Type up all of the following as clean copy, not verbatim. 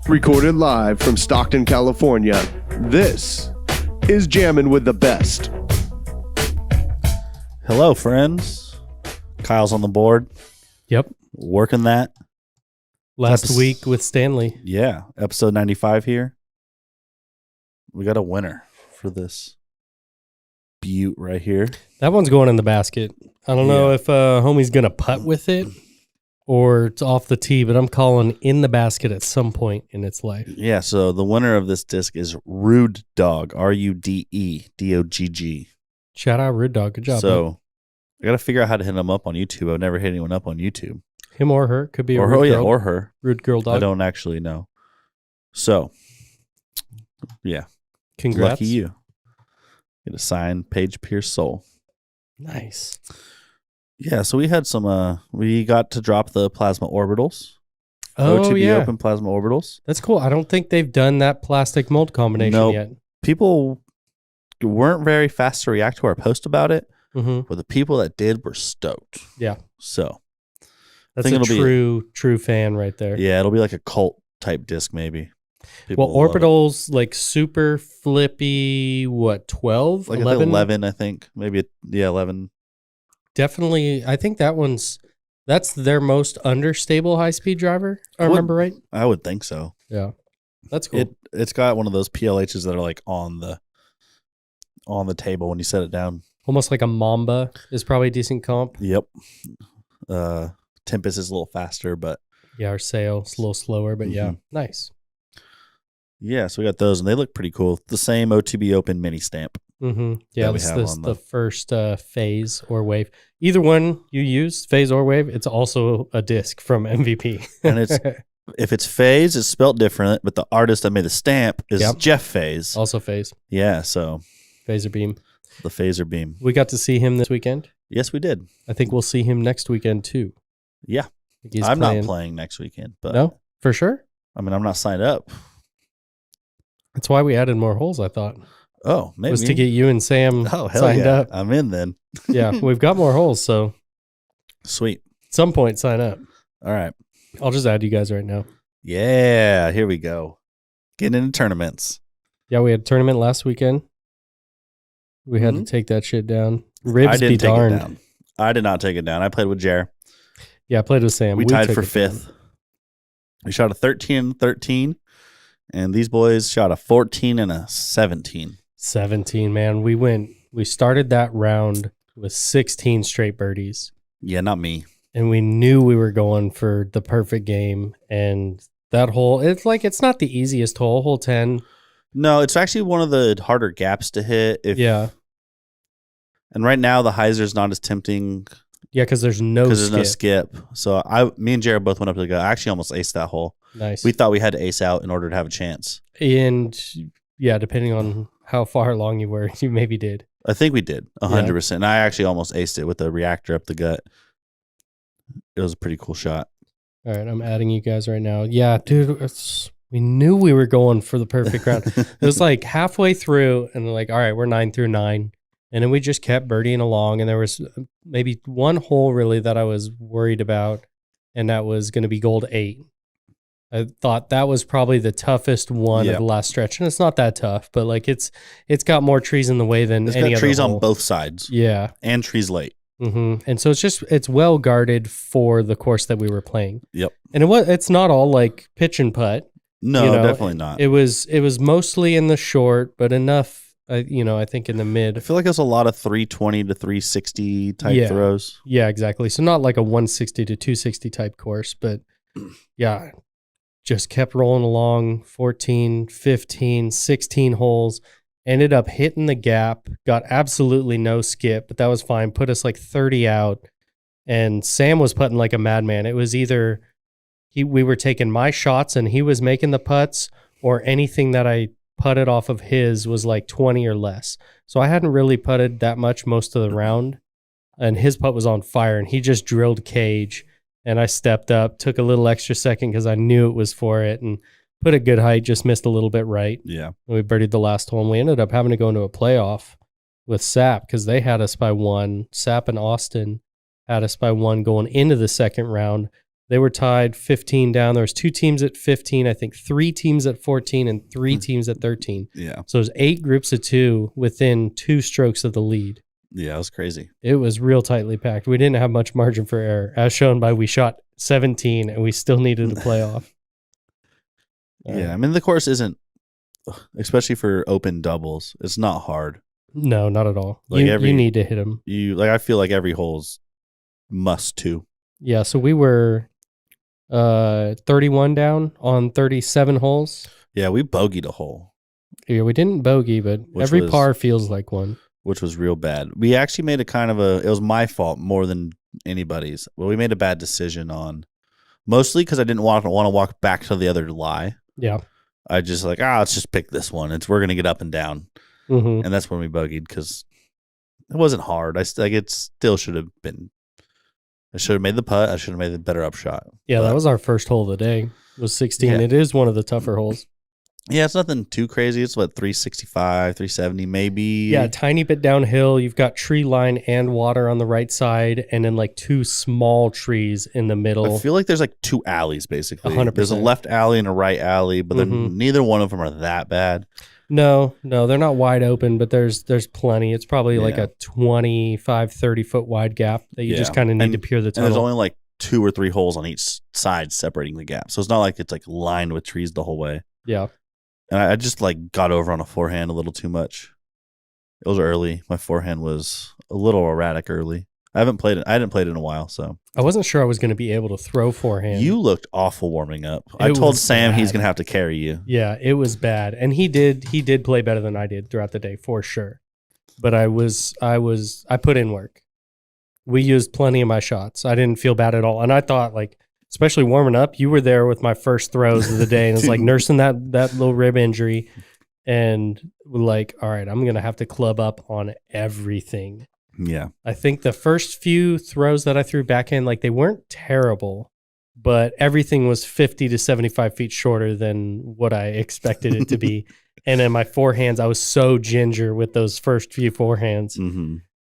Recorded live from Stockton, California, this is Jammin with the Best. Hello, friends. Kyle's on the board. Yep. Working that. Last week with Stanley. Yeah. Episode 95 here. We got a winner for this butte right here. That one's going in the basket. I don't know if homie's going to putt with it or it's off the tee, but I'm calling in the basket at some point in its life. Yeah, so the winner of this disc is Rude Dog, RUDEDOGG. Shout out Rude Dog. Good job. So man. I got to figure out how to hit him up on YouTube. I've never hit anyone up on YouTube. Him or her. Could be a or rude her, girl. or her. Rude girl dog. I don't actually know. So, yeah. Congrats. Lucky you. Get a signed Paige Pierce Soul. Nice. Yeah, so we had some, we got to drop the plasma orbitals. Oh, OTB yeah. Open plasma orbitals. That's cool. I don't think they've done that plastic mold combination yet. People weren't very fast to react to our post about it, Mm-hmm. but the people that did were stoked. Yeah. So, That's think a it'll true fan right there. yeah, it'll be like a cult type disc maybe. People Well, will love it. Orbitals, like super flippy, what, 12? Like 11? 11, I think. Maybe, 11. Definitely, I think that's their most understable high-speed driver, if I remember right. I would think so. Yeah. That's cool. It's got one of those PLHs that are like on the table when you set it down. Almost like a Mamba is probably a decent comp. Yep. Tempest is a little faster, but Yeah, our sale's a little slower, but yeah, nice. yeah, so we got those and they look pretty cool. The same OTB Open mini stamp. Mm-hmm. Yeah, we this have is on the first phase or wave. Either one you use, phase or wave, it's also a disc from MVP. And it's if it's Phase, it's spelled different, but the artist that made the stamp is Yep. Jeff Phase. Also phase, Yeah, so phaser beam. the phaser beam. We got to see him this weekend. Yes, we did. I think we'll see him next weekend too. Yeah. I think he's I'm playing. not playing next weekend, but No, for sure. I mean, I'm not signed up. That's why we added more holes, I thought. Oh, maybe. Was to get you and Sam hell signed yeah. up. I'm in then. Yeah, we've got more holes, so Sweet. at some point sign up. All right. I'll just add you guys right now. Yeah, here we go. Getting into tournaments. Yeah, we had a tournament last weekend. We had to take that shit down. Ribs I didn't be take darned. it down. I did not take it down. I played with Jer. Yeah, I played with Sam. We tied took for it down. 5th. We shot a 13-13, and these boys shot a 14 and a 17. 17, man. We started that round with 16 straight birdies, Yeah, not me. and we knew we were going for the perfect game. And that hole, it's not the easiest hole, hole 10. No, it's actually one of the harder gaps to hit. Yeah. And right now, the hyzer's not as tempting Yeah, because there's no because skip. there's no skip. So me and Jared both went up to the go. I actually almost aced that hole. Nice. We thought we had to ace out in order to have a chance. And yeah, depending on how far along you were, you maybe did. I think we did 100%. And I actually almost aced it with the reactor up the gut. It was a pretty cool shot. All right, I'm adding you guys right now. Yeah, dude, we knew we were going for the perfect round. It was like halfway through, and like, all right, we're 9 through 9. And then we just kept birdieing along, and there was maybe one hole really that I was worried about, and that was going to be gold 8. I thought that was probably the toughest one of the last stretch, and it's not that tough, but like it's got more trees in the way than It's any got other trees hole. on both sides. Yeah, And trees late. and so it's well guarded for the course that we were playing. Yep. And it's not all like pitch and putt. No, definitely not. It was mostly in the short, but enough. I think in the mid. I feel like it was a lot of 320 to 360 type throws. Yeah, exactly. So not like a 160 to 260 type course, but yeah, just kept rolling along 14, 15, 16 holes, ended up hitting the gap, got absolutely no skip, but that was fine. Put us like 30 out, and Sam was putting like a madman. It was either we were taking my shots and he was making the putts, or anything that I putted off of his was like 20 or less. So I hadn't really putted that much most of the round, and his putt was on fire, and he just drilled cage, and I stepped up, took a little extra second because I knew it was for it, and put a good height, just missed a little bit right. Yeah. And we birdied the last hole, and we ended up having to go into a playoff with Sap because they had us by 1. Sap and Austin had us by 1 going into the second round. They were tied 15 down. There was 2 teams at 15, I think 3 teams at 14, and 3 teams at 13. Yeah. So it was 8 groups of 2 within 2 strokes of the lead. Yeah, it was crazy. It was real tightly packed. We didn't have much margin for error, as shown by we shot 17 and we still needed to play off. Yeah, I mean, the course isn't, especially for open doubles, it's not hard. No, not at all. Like you need to hit them. I feel like every hole's must to. Yeah, so we were 31 down on 37 holes. Yeah, we bogeyed a hole. Yeah, we didn't bogey, but every par feels like one. Which was real bad. We actually made it was my fault more than anybody's. Well, we made a bad decision on, mostly because I didn't want to walk back to the other lie. Yeah. I just let's just pick this one. We're going to get up and down. Mm-hmm. And that's when we bogeyed because it wasn't hard. It still should have been. I should have made the putt. I should have made the better upshot. Yeah, that was our first hole of the day. Was 16. Yeah. It is one of the tougher holes. Yeah, it's nothing too crazy. It's 365, 370 maybe. Yeah, a tiny bit downhill. You've got tree line and water on the right side, and then 2 small trees in the middle. I feel like there's 2 alleys basically. 100%. There's a left alley and a right alley, but neither one of them are that bad. No, they're not wide open, but there's plenty. It's probably a 25, 30 foot wide gap that you just kind of need to peer the tunnel. And there's only 2 or 3 holes on each side separating the gap. So it's not like it's lined with trees the whole way. Yeah. And I just got over on a forehand a little too much. It was early. My forehand was a little erratic early. I hadn't played it in a while, so I wasn't sure I was going to be able to throw forehand. You looked awful warming up. I told Sam he's going to have to carry you. Yeah, it was bad, and he did play better than I did throughout the day for sure. But I put in work. We used plenty of my shots. I didn't feel bad at all, and I thought especially warming up, you were there with my first throws of the day, and it's nursing that little rib injury, and all right, I'm gonna have to club up on everything. Yeah, I think the first few throws that I threw back in, they weren't terrible, but everything was 50 to 75 feet shorter than what I expected it to be. And then my forehands, I was so ginger with those first few forehands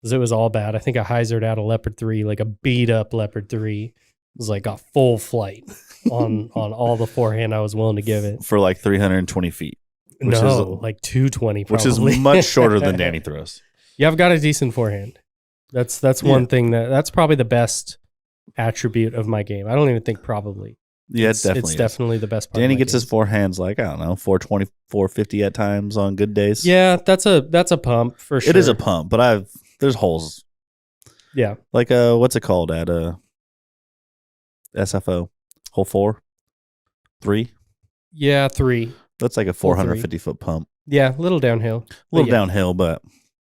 because it was all bad. I think I hyzered out a leopard 3, a beat up leopard 3. It was a full flight on all the forehand I was willing to give it. For 320 feet. Which is 220 probably. Which is much shorter than Danny throws. Yeah, I've got a decent forehand. That's one thing that's probably the best attribute of my game. I don't even think probably. Yeah, it's definitely the best part. Danny gets his forehands 420, 450 at times on good days. Yeah, that's a pump for sure. It is a pump, but there's holes. Yeah. What's it called at SFO? Hole 4? 3? Yeah, 3. That's a 450 foot pump. Yeah, a little downhill. Downhill, but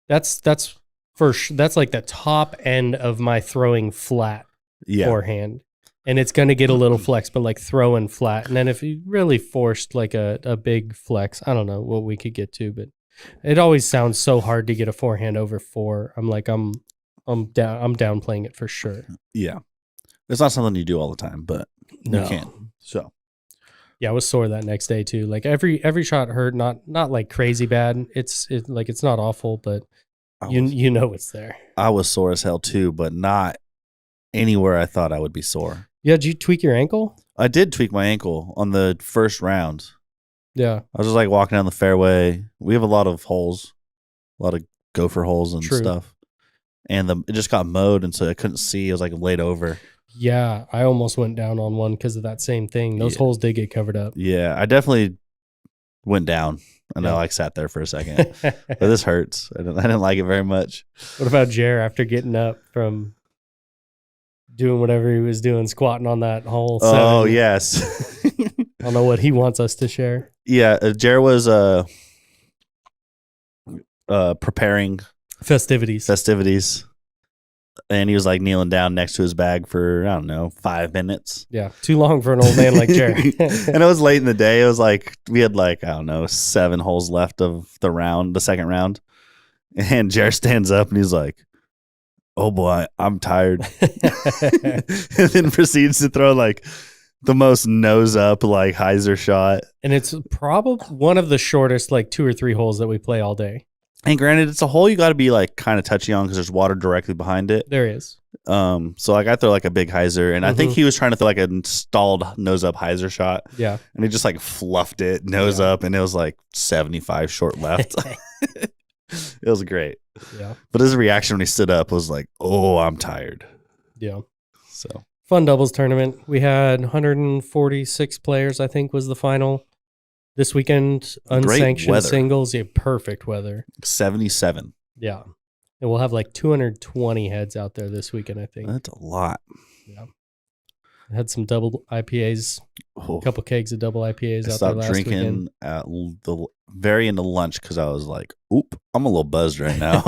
that's for sure. That's the top end of my throwing flat forehand. And it's going to get a little flex, but throwing flat. And then if you really forced a big flex, I don't know what we could get to, but it always sounds so hard to get a forehand over 4. I'm downplaying it for sure. Yeah. It's not something you do all the time, but you can. So yeah, I was sore that next day too. Every shot hurt, not crazy bad. It's not awful, but you know it's there. I was sore as hell too, but not anywhere I thought I would be sore. Yeah, did you tweak your ankle? I did tweak my ankle on the first round. Yeah. I was just walking down the fairway. We have a lot of holes, a lot of gopher holes and stuff. And it just got mowed, and so I couldn't see. I was laid over. Yeah, I almost went down on one because of that same thing. Those holes did get covered up. Yeah, I definitely went down, and I sat there for a second. But this hurts. I didn't like it very much. What about Jer after getting up from doing whatever he was doing, squatting on that hole? 7? Oh, yes. I don't know what he wants us to share. Yeah, Jer was preparing festivities. And he was like kneeling down next to his bag for, I don't know, 5 minutes. Yeah. Too long for an old man like Jerry. And it was late in the day. It was like, we had like, I don't know, 7 holes left of the second round. And Jerry stands up and he's like, oh boy, I'm tired. And then proceeds to throw like the most nose up, like hyzer shot. And it's probably one of the shortest, like 2 or 3 holes that we play all day. And granted, it's a hole you got to be like kind of touchy on because there's water directly behind it. There is. So like I throw like a big hyzer, and I think he was trying to throw like a stalled nose up hyzer shot. Yeah. And he just like fluffed it nose up, and it was like 75 short left. It was great. Yeah. But his reaction when he stood up was like, "Oh, I'm tired." Yeah. So fun doubles tournament. We had 146 players, I think, was the final. This weekend, unsanctioned singles. Yeah, perfect weather. 77. Yeah. And we'll have like 220 heads out there this weekend, I think. That's a lot. Yeah. I had some double IPAs, a couple kegs of double IPAs out there last weekend. I stopped drinking at the very end of lunch because I was like, oop, I'm a little buzzed right now.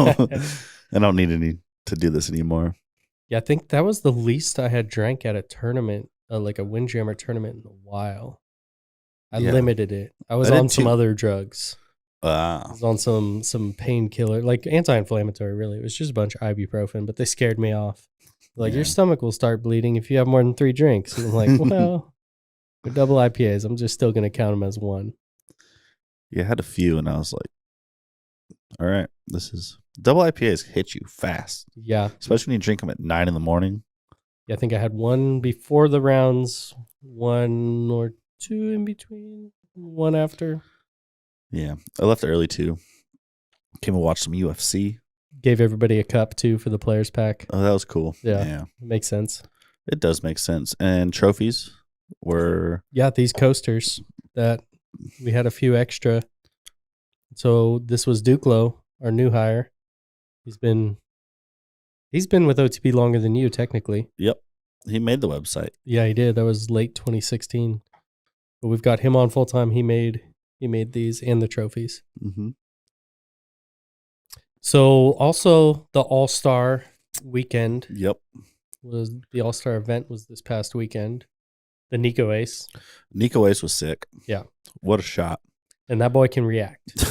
I don't need to do this anymore. Yeah, I think that was the least I had drank at a tournament, like a Windjammer tournament in a while. I limited it. I was on some other drugs. I was on some painkiller, like anti-inflammatory, really. It was just a bunch of ibuprofen, but they scared me off. Like, your stomach will start bleeding if you have more than 3 drinks. And I'm like, well, with double IPAs, I'm just still going to count them as one. Yeah, I had a few, and I was like, all right, double IPAs hit you fast. Yeah. Especially when you drink them at 9 in the morning. Yeah, I think I had one before the rounds, 1 or 2 in between, 1 after. Yeah, I left early too. Came and watched some UFC. Gave everybody a cup too for the players pack. Oh, that was cool. Yeah. It makes sense. It does make sense. And trophies were... Yeah, these coasters that we had a few extra. So this was Duclo, our new hire. He's been with OTP longer than you, technically. Yep. He made the website. Yeah, he did. That was late 2016. But we've got him on full time. He made these and the trophies. Mm-hmm. So also the All-Star weekend. Yep. The All-Star event was this past weekend. The Nico Ace. Nico Ace was sick. Yeah. What a shot. And that boy can react.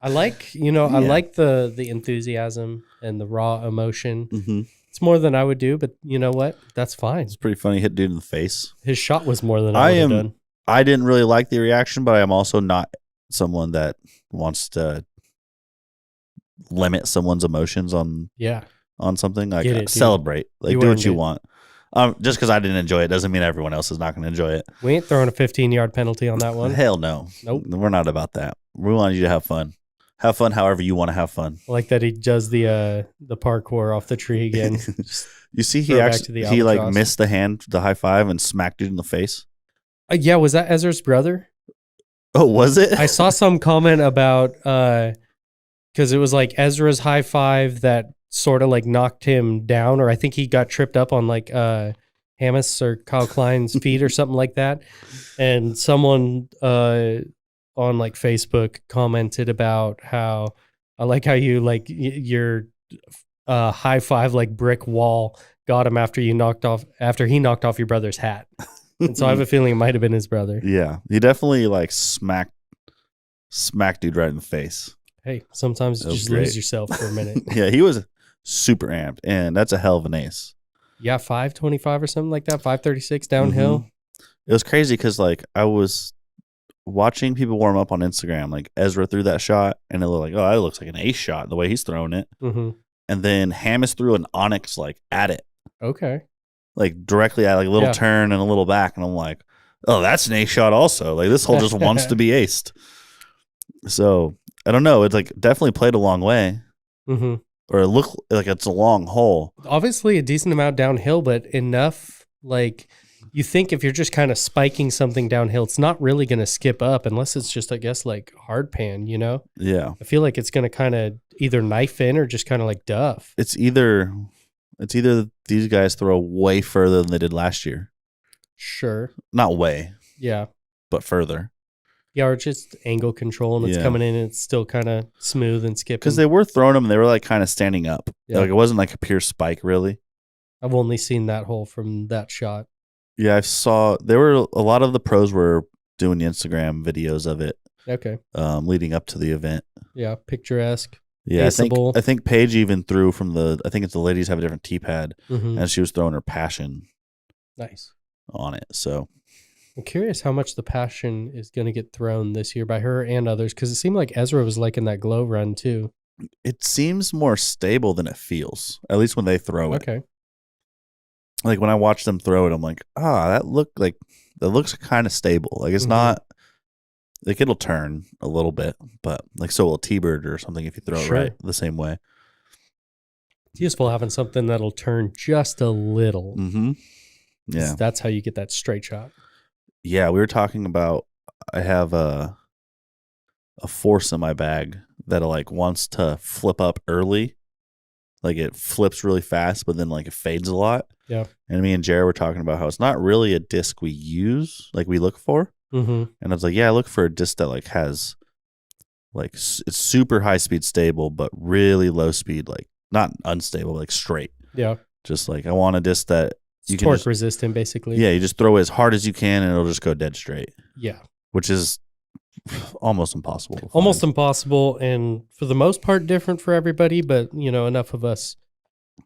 I like the enthusiasm and the raw emotion. Mm-hmm. It's more than I would do, but you know what? That's fine. It's pretty funny. Hit dude in the face. His shot was more than I would have done. I didn't really like the reaction, but I am also not someone that wants to limit someone's emotions on something. Like celebrate, like do what you want. Just because I didn't enjoy it doesn't mean everyone else is not going to enjoy it. We ain't throwing a 15-yard penalty on that one. Hell no. Nope. We're not about that. We want you to have fun. Have fun however you want to have fun. I like that he does the parkour off the tree again. You see, he missed the high five and smacked dude in the face. Yeah, was that Ezra's brother? Oh, was it? I saw some comment about because it was like Ezra's high five that sort of like knocked him down, or I think he got tripped up on like Hamas or Kyle Klein's feet or something like that. And someone on like Facebook commented about how I like how you like your high five like brick wall got him after he knocked off your brother's hat. And so I have a feeling it might have been his brother. Yeah, he definitely like smacked dude right in the face. Hey, sometimes you just lose yourself for a minute. Yeah, he was super amped, and that's a hell of an ace. Yeah, 525 or something like that, 536 downhill. Mm-hmm. It was crazy because like I was watching people warm up on Instagram. Like Ezra threw that shot, and it looked like, oh, that looks like an ace shot the way he's throwing it. Mm-hmm. And then Hamas threw an onyx like at it. Okay. Like directly at like a little turn and a little back, and I'm like, oh, that's an ace shot also. Like this hole just wants to be aced. So I don't know. It's like definitely played a long way, or it looked like it's a long hole. Obviously, a decent amount downhill, but enough. Like you think if you're just kind of spiking something downhill, it's not really going to skip up unless it's just, I guess, like hard pan. You know? Yeah. I feel like it's going to kind of either knife in or just kind of like duff. It's either these guys throw way further than they did last year. Sure. Not way. Yeah. But further. Yeah, or just angle control, and it's coming in and it's still kind of smooth and skipping. Because they were throwing them, and they were like kind of standing up. Yeah. Like it wasn't like a pure spike, really. I've only seen that hole from that shot. Yeah, there were a lot of the pros were doing the Instagram videos of it. Okay. Leading up to the event. Yeah, picturesque. Yeah, I think Paige even threw from I think it's the ladies have a different tee pad, and she was throwing her passion. Nice. On it. So I'm curious how much the Passion is going to get thrown this year by her and others, because it seemed like Ezra was liking that glow run too. It seems more stable than it feels, at least when they throw it. Okay. Like when I watch them throw it, I'm like, that looks kind of stable. Like it's not, like it'll turn a little bit, but like so will a T-bird or something if you throw it right the same way. It's useful having something that'll turn just a little. Mm-hmm. Yeah. That's how you get that straight shot. Yeah, we were talking about, I have a force in my bag that like wants to flip up early. Like it flips really fast, but then like it fades a lot. Yeah. And me and Jared were talking about how it's not really a disc we use, like we look for. Mm-hmm. And I was like, yeah, I look for a disc that like has like it's super high speed stable, but really low speed, like not unstable, like straight. Yeah. Just like I want a disc that you can torque resistant, basically. Yeah, you just throw it as hard as you can and it'll just go dead straight. Yeah. Which is almost impossible. Almost impossible, and for the most part different for everybody, but enough of us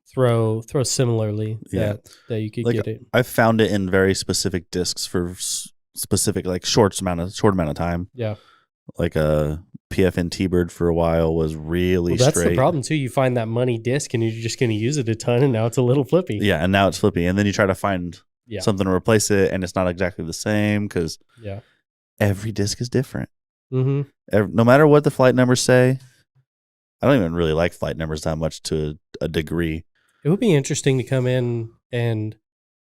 throw similarly that you could get it. I found it in very specific discs for specific like short amount of time. Yeah. Like a PFN T-bird for a while was really that's straight. The problem too. You find that money disc and you're just going to use it a ton, and now it's a little flippy. Yeah, and now it's flippy, and then you try to find something to replace it, and it's not exactly the same because every disc is different. Mm-hmm. No matter what the flight numbers say, I don't even really like flight numbers that much to a degree. It would be interesting to come in and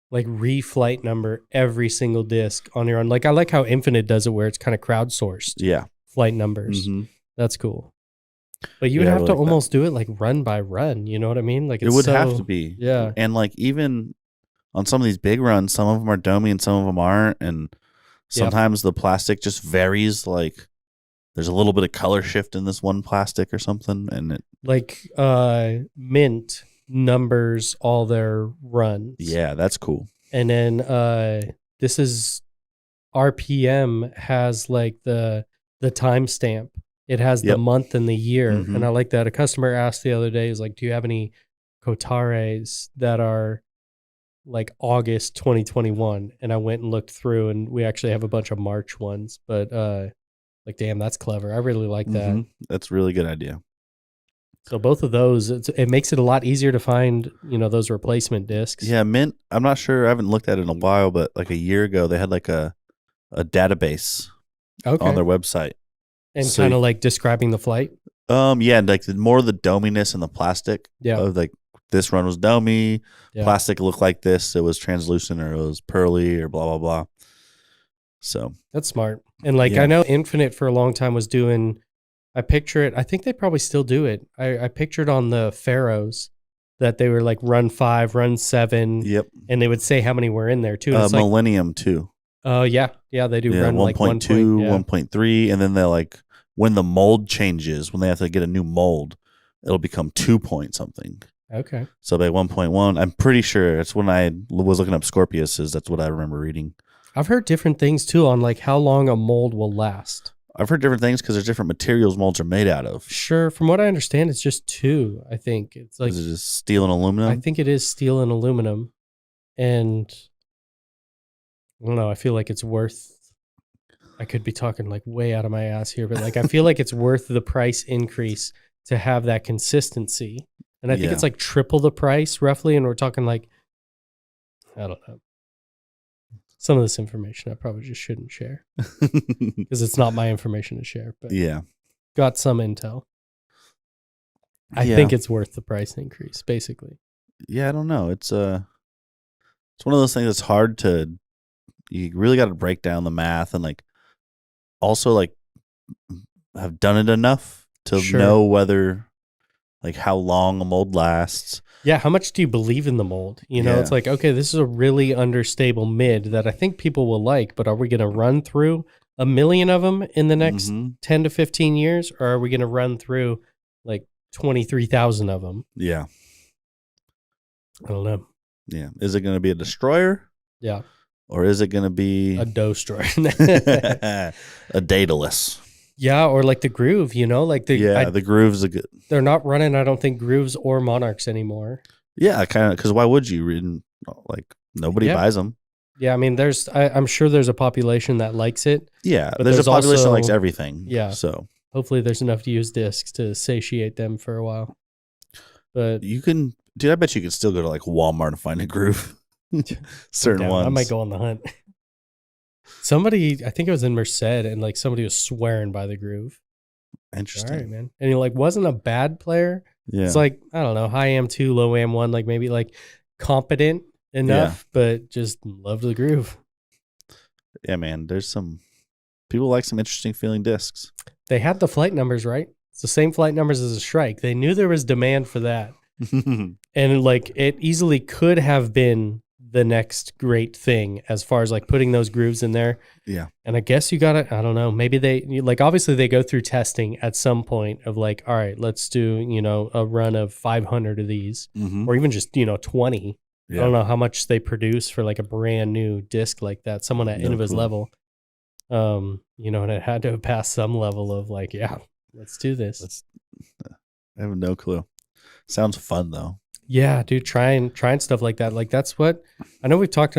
like re-flight number every single disc on your own. Like I like how Infinite does it, where it's kind of crowdsourced. Yeah. Flight numbers. Mm-hmm. That's cool. But you would have to almost do it like run by run. You know what I mean? Like it would have to be. Yeah. And like even on some of these big runs, some of them are domey and some of them aren't. And sometimes the plastic just varies. Like there's a little bit of color shift in this one plastic or something. And it like Mint numbers all their runs. Yeah, that's cool. And then this is RPM has like the timestamp. It has the month and the year. Mm-hmm. And I like that. A customer asked the other day, is like, do you have any Kotares that are like August 2021? And I went and looked through, and we actually have a bunch of March ones. But like, damn, that's clever. I really like that. That's a really good idea. So both of those, it makes it a lot easier to find, those replacement discs. Yeah, Mint, I'm not sure. I haven't looked at it in a while, but like a year ago, they had like a database on their website. And so, kind of like describing the flight? Yeah, like more of the dominess in the plastic. Yeah. Of like this run was domey, plastic looked like this, it was translucent or it was pearly or blah, blah, blah. So. That's smart. And like I know Infinite for a long time was doing, I picture it, I think they probably still do it. I pictured on the Pharaohs that they were like run 5, run 7. Yep. And they would say how many were in there too. Millennium too. Oh, yeah, they do run 1. like 1.2, 1.3, and then they're like, when the mold changes, when they have to get a new mold, it'll become 2 point something. Okay. So by 1.1, I'm pretty sure it's when I was looking up Scorpiuses, that's what I remember reading. I've heard different things too on like how long a mold will last. I've heard different things because there's different materials molds are made out of. Sure. From what I understand, it's just 2, I think. It's like, is it just steel and aluminum? I think it is steel and aluminum. And I don't know. I feel like it's worth, I could be talking like way out of my ass here, but like I feel like it's worth the price increase to have that consistency. And I think it's like triple the price roughly. And we're talking like, I don't know. Some of this information I probably just shouldn't share because it's not my information to share. But got some intel. I think it's worth the price increase, basically. Yeah, I don't know. It's one of those things that's hard to. You really got to break down the math and like also like have done it enough to know whether like how long a mold lasts. Yeah, how much do you believe in the mold? It's like, okay, this is a really understable mid that I think people will like, but are we going to run through 1 million of them in the next 10 to 15 years, or are we going to run through like 23,000 of them? Yeah. I don't know. Yeah. Is it going to be a destroyer? Yeah. Or is it going to be a destroyer? A Daedalus. Yeah, or like the Groove, like the Groove's a good. They're not running, I don't think, Grooves or Monarchs anymore. Yeah, kind of, because why would you? Like nobody buys them. Yeah, I mean, I'm sure there's a population that likes it. Yeah, But there's a there's population that also- likes everything. Yeah. So Hopefully there's enough to use discs to satiate them for a while. But you can, dude, I bet you could still go to like Walmart and find a groove. Certain ones. I might go on the hunt. Somebody, I think it was in Merced, and like somebody was swearing by the groove. Interesting. All right, man. And he like wasn't a bad player. Yeah. It's like, I don't know, high AM 2, low AM 1, like maybe like competent enough, but just loved the groove. Yeah, man. There's some people like some interesting feeling discs. They had the flight numbers, right? It's the same flight numbers as a Shrike. They knew there was demand for that. And like it easily could have been the next great thing as far as like putting those grooves in there. Yeah. And I guess you got to, I don't know, maybe like obviously they go through testing at some point of like, all right, let's do, a run of 500 of these or even just, 20. Yeah. I don't know how much they produce for like a brand new disc like that. Someone at Innova's level, and it had to have passed some level of like, yeah, let's do this. I have no clue. Sounds fun though. Yeah, dude, trying stuff like that. Like that's what I know we've talked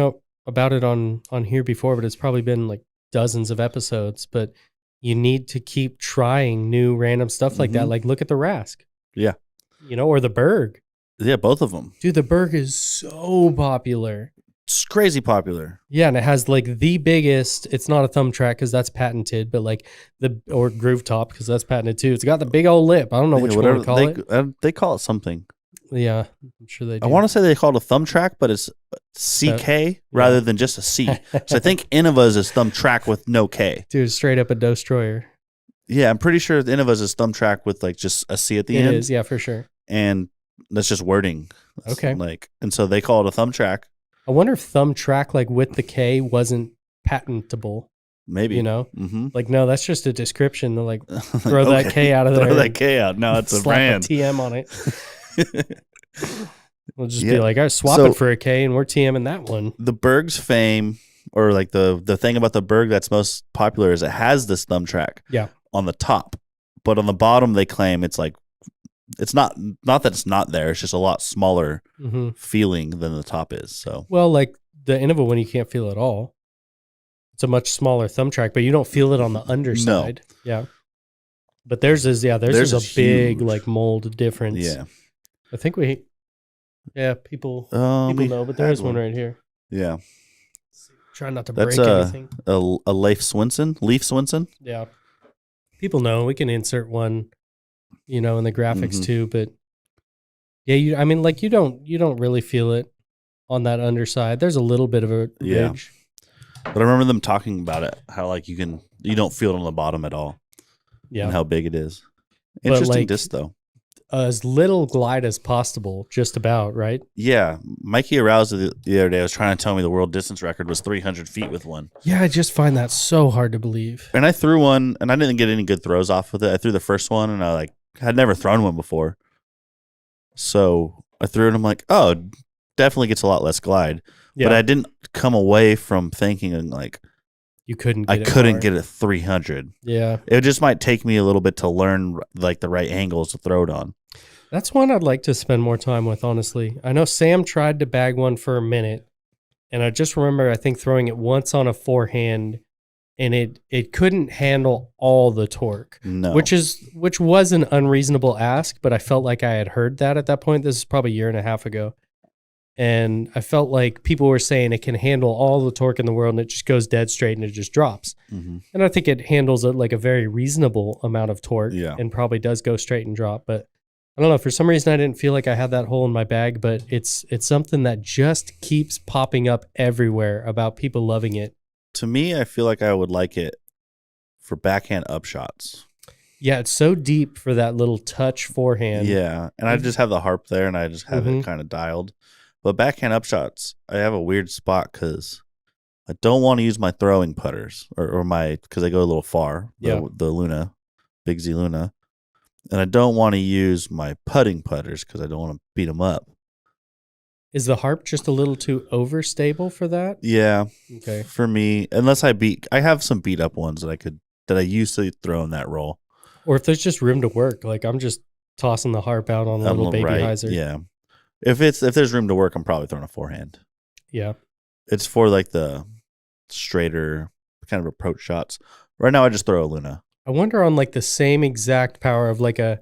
about it on here before, but it's probably been like dozens of episodes. But you need to keep trying new random stuff like that. Like look at the Rask. Yeah. Or the Berg. Yeah, both of them. Dude, the Berg is so popular. It's crazy popular. Yeah, and it has like the biggest, it's not a thumb track because that's patented, but like or groove top because that's patented too. It's got the big old lip. I don't know which one to call it. They call it something. Yeah, I'm sure they do. I want to say they call it a thumb track, but it's CK rather than just a C. So I think Innova's is thumb track with no K. Dude, straight up a destroyer. Yeah, I'm pretty sure the Innova's is thumb track with like just a C at the end. It is, yeah, for sure. And that's just wording. Okay. And so they call it a thumb track. I wonder if thumb track like with the K wasn't patentable. Maybe. Like, no, that's just a description. They're like, throw that K out of there. Throw that K out. No, it's a brand. Slap a TM on it. We'll just be like, all right, swap it for a K and we're TMing that one. The Berg's fame, or like the thing about the Berg that's most popular is it has this thumb track on the top. But on the bottom, they claim it's like, it's not that it's not there. It's just a lot smaller feeling than the top is. So, well, like the Innova one, you can't feel at all. It's a much smaller thumb track, but you don't feel it on the underside. No. Yeah. But theirs is a big like mold difference. Yeah. I think people know, but there's one right here. Yeah. Try not to break anything. A Leaf Swinson. Yeah. People know. We can insert one, in the graphics too, but yeah, you don't really feel it on that underside. There's a little bit of a ridge. But I remember them talking about it, how like you don't feel it on the bottom at all. Yeah. And how big it is. Interesting disc though. As little glide as possible, just about, right? Yeah. Mikey Aroused the other day was trying to tell me the world distance record was 300 feet with one. Yeah, I just find that so hard to believe. And I threw one, and I didn't get any good throws off with it. I threw the first one, and I had never thrown one before. So I threw it, and I'm like, oh, definitely gets a lot less glide. Yeah. But I didn't come away from thinking like, you couldn't get it 300. Yeah. It just might take me a little bit to learn like the right angles to throw it on. That's one I'd like to spend more time with, honestly. I know Sam tried to bag one for a minute, and I just remember, I think, throwing it once on a forehand, and it couldn't handle all the torque. No. Which was an unreasonable ask, but I felt like I had heard that at that point. This is probably a year and a half ago. And I felt like people were saying it can handle all the torque in the world and it just goes dead straight and it just drops. Mm-hmm. And I think it handles it like a very reasonable amount of torque and probably does go straight and drop. But I don't know. For some reason, I didn't feel like I had that hole in my bag, but it's something that just keeps popping up everywhere about people loving it. To me, I feel like I would like it for backhand upshots. Yeah, it's so deep for that little touch forehand. Yeah, and I just have the harp there and I just have it kind of dialed. But backhand upshots, I have a weird spot because I don't want to use my throwing putters or because they go a little far. The Luna, Big Z Luna. And I don't want to use my putting putters because I don't want to beat them up. Is the harp just a little too overstable for that? Yeah. Okay. For me, unless I have some beat up ones that I used to throw in that roll. Or if there's just room to work, like I'm just tossing the harp out on a little baby hyzer. Yeah. If there's room to work, I'm probably throwing a forehand. Yeah. It's for like the straighter kind of approach shots. Right now, I just throw a Luna. I wonder on like the same exact power of like a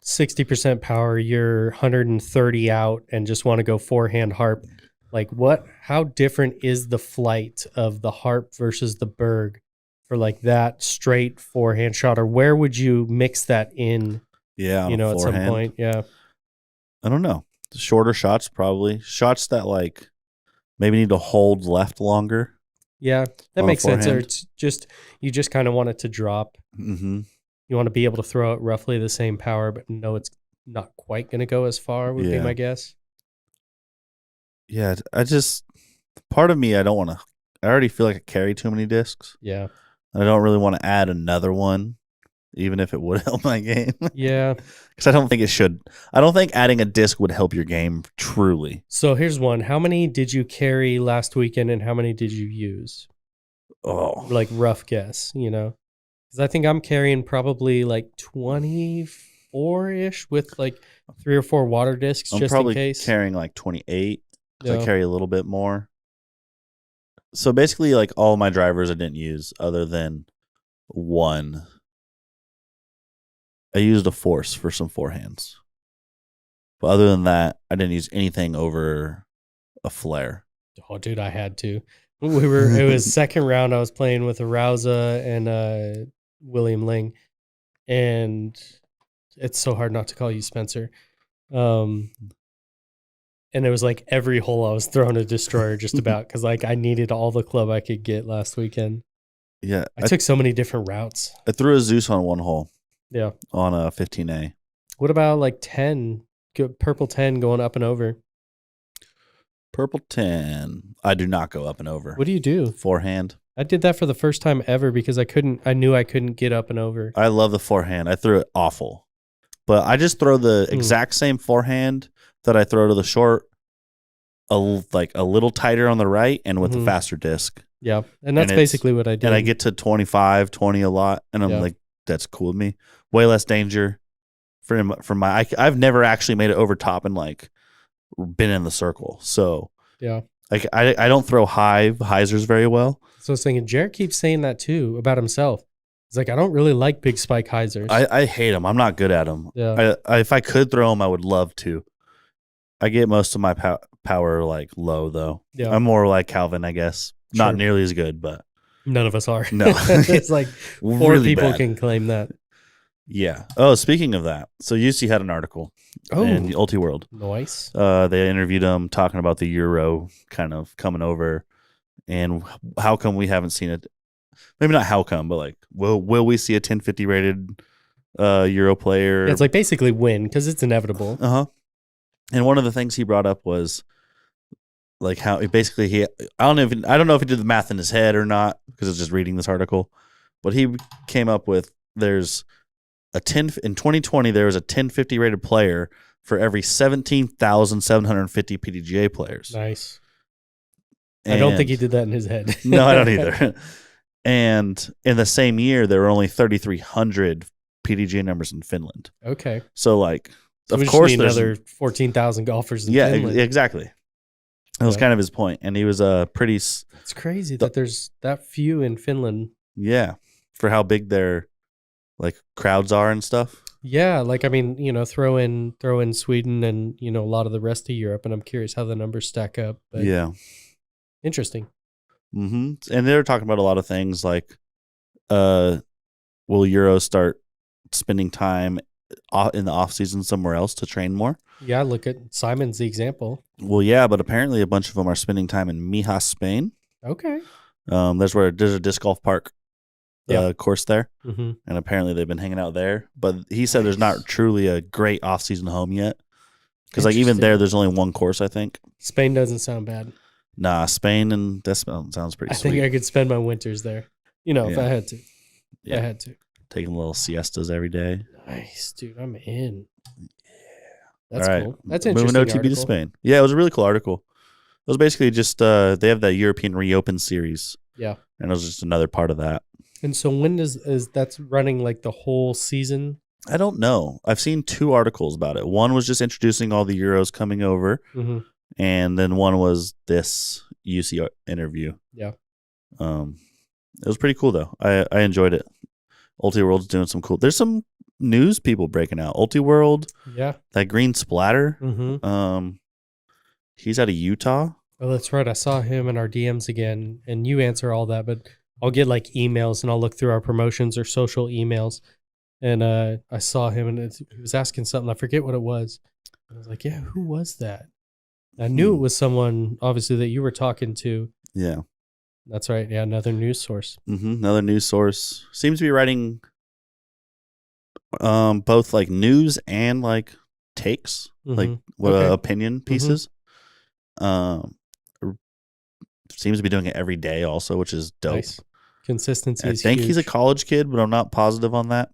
60% power, you're 130 out and just want to go forehand harp. Like how different is the flight of the harp versus the Berg for like that straight forehand shot? Or where would you mix that in? Yeah, At some point. Yeah. I don't know. Shorter shots, probably. Shots that like maybe need to hold left longer. Yeah, that makes sense. Or forehand. it's just, you just kind of want it to drop. Mm-hmm. You want to be able to throw it roughly the same power, but no, it's not quite going to go as far, would be my guess. Yeah, part of me, I don't want to, I already feel like I carry too many discs. Yeah. I don't really want to add another one, even if it would help my game. Yeah. Because I don't think it should. I don't think adding a disc would help your game truly. So here's one. How many did you carry last weekend and how many did you use? Oh, Like rough guess, Because I think I'm carrying probably like 24-ish with like 3 or 4 water discs I'm just probably in case. carrying like 28 because Yeah. I carry a little bit more. So basically, like all my drivers I didn't use other than one. I used a force for some forehands. But other than that, I didn't use anything over a flare. Oh, dude, I had to. It was second round. I was playing with Arousa and William Ling, and it's so hard not to call you Spencer. And it was like every hole I was throwing a destroyer just about because like I needed all the club I could get last weekend. Yeah, I took so many different routes. I threw a Zeus on one hole. Yeah. On a 15A. What about like 10, purple 10 going up and over? Purple 10. I do not go up and over. What do you do? Forehand. I did that for the first time ever because I knew I couldn't get up and over. I love the forehand. I threw it awful. But I just throw the exact same forehand that I throw to the short, a little tighter on the right and with a faster disc. Yeah. And that's basically what I did. And I get to 25, 20 a lot. And I'm like, that's cool with me. Way less danger for my. I've never actually made it over top and like been in the circle. So yeah, like I don't throw high hyzers very well. So I was thinking, Jared keeps saying that too about himself. He's like, I don't really like big spike hyzers. I hate them. I'm not good at them. Yeah. If I could throw them, I would love to. I get most of my power like low though. Yeah. I'm more like Calvin, I guess. Sure. Not nearly as good, but none of us are. No. It's like 4 really people bad. can claim that. Yeah. Oh, speaking of that, so UC had an article in the Ulti World. Nice. They interviewed him talking about the Euro kind of coming over and how come we haven't seen it. Maybe not how come, but like, will we see a 1050 rated Euro player? Yeah, it's like basically win because it's inevitable. And one of the things he brought up was like how basically I don't know if he did the math in his head or not because it's just reading this article, but he came up with there's a 10 in 2020 there was a 1050 rated player for every 17,750 PDGA players. Nice. I don't think he did that in his head. No, I don't either. And in the same year, there were only 3,300 PDGA numbers in Finland. Okay. So, like, so of course, there's another 14,000 golfers in Finland. Exactly. That was kind of his point, and he was pretty. It's crazy that there's that few in Finland. Yeah, for how big their like crowds are and stuff. Yeah, like I mean, throw in Sweden and a lot of the rest of Europe, and I'm curious how the numbers stack up. But yeah, interesting. And they were talking about a lot of things like, will Euros start spending time in the off season somewhere else to train more? Yeah, look at Simon's the example. Well, yeah, but apparently a bunch of them are spending time in Mijas, Spain. Okay. There's a disc golf park course there, and apparently they've been hanging out there. But he said there's not truly a great off season home yet because like even there's only one course, I think. Spain doesn't sound bad. Nah, Spain and that sounds pretty sweet. I think I could spend my winters there. If I had to. Yeah. I had to. Taking little siestas every day. Nice, dude. I'm in. Yeah. That's cool. That's interesting. Moving OTB to Spain. Yeah, it was a really cool article. It was basically just they have that European Reopen series. Yeah. And it was just another part of that. And so when is that's running like the whole season? I don't know. I've seen 2 articles about it. One was just introducing all the Euros coming over. And then one was this UC interview. Yeah. It was pretty cool though. I enjoyed it. Ultiworld's doing some cool. There's some news people breaking out. Ultiworld, Yeah. that green splatter. Mm-hmm. He's out of Utah. Oh, that's right. I saw him in our DMs again, and you answer all that, but I'll get like emails and I'll look through our promotions or social emails. And I saw him and he was asking something. I forget what it was. I was like, yeah, who was that? I knew it was someone, obviously, that you were talking to. Yeah. That's right. Yeah, another news source. Another news source. Seems to be writing both like news and like takes, like opinion pieces. Seems to be doing it every day also, which is dope. Nice. Consistency is think huge. He's a college kid, but I'm not positive on that.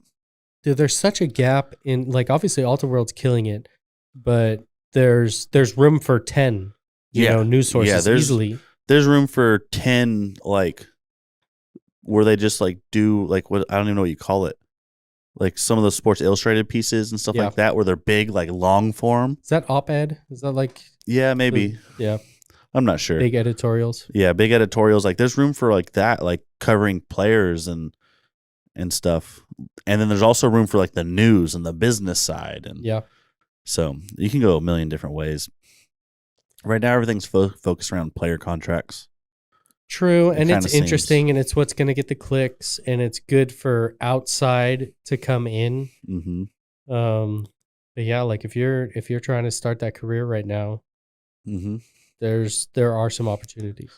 Dude, there's such a gap in, like, obviously Ultiworld's killing it, but there's room for 10 news sources easily. There's room for 10, like, where they just like do like what, I don't even know what you call it, like some of the Sports Illustrated pieces and stuff like that, where they're big, like long form. Is that op-ed? Is that like? Yeah, maybe. Yeah. I'm not sure. Big editorials. Yeah, big editorials. Like there's room for like that, like covering players and stuff. And then there's also room for like the news and the business side. And so you can go a million different ways. Right now, everything's focused around player contracts. True, and it's interesting, and it's what's going to get the clicks, and it's good for outside to come in. But yeah, like if you're trying to start that career right now, there are some opportunities.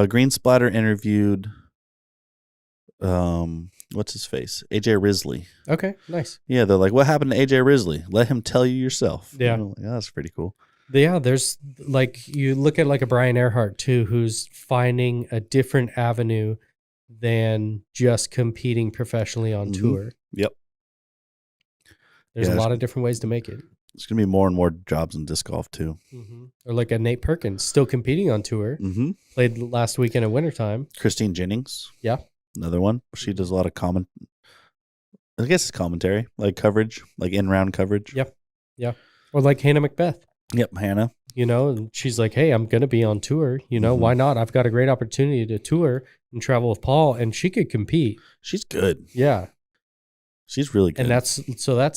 Green Splatter interviewed, what's his face, AJ Risley. Okay, nice. Yeah, they're like, what happened to AJ Risley? Let him tell you yourself. Yeah, that's pretty cool. Yeah, there's like, you look at like a Brian Earhart too, who's finding a different avenue than just competing professionally on tour. Yep. There's a lot of different ways to make it. There's going to be more and more jobs in disc golf too. Or like a Nate Perkins, still competing on tour. Played last weekend at wintertime. Christine Jennings. Yeah. Another one. She does a lot of I guess it's commentary, like coverage, like in-round coverage. Yep. Yeah. Or like Hannah Macbeth. Yep, Hannah. And she's like, hey, I'm going to be on tour. Why not? I've got a great opportunity to tour and travel with Paul, and she could compete. She's good. Yeah. She's really good. And that's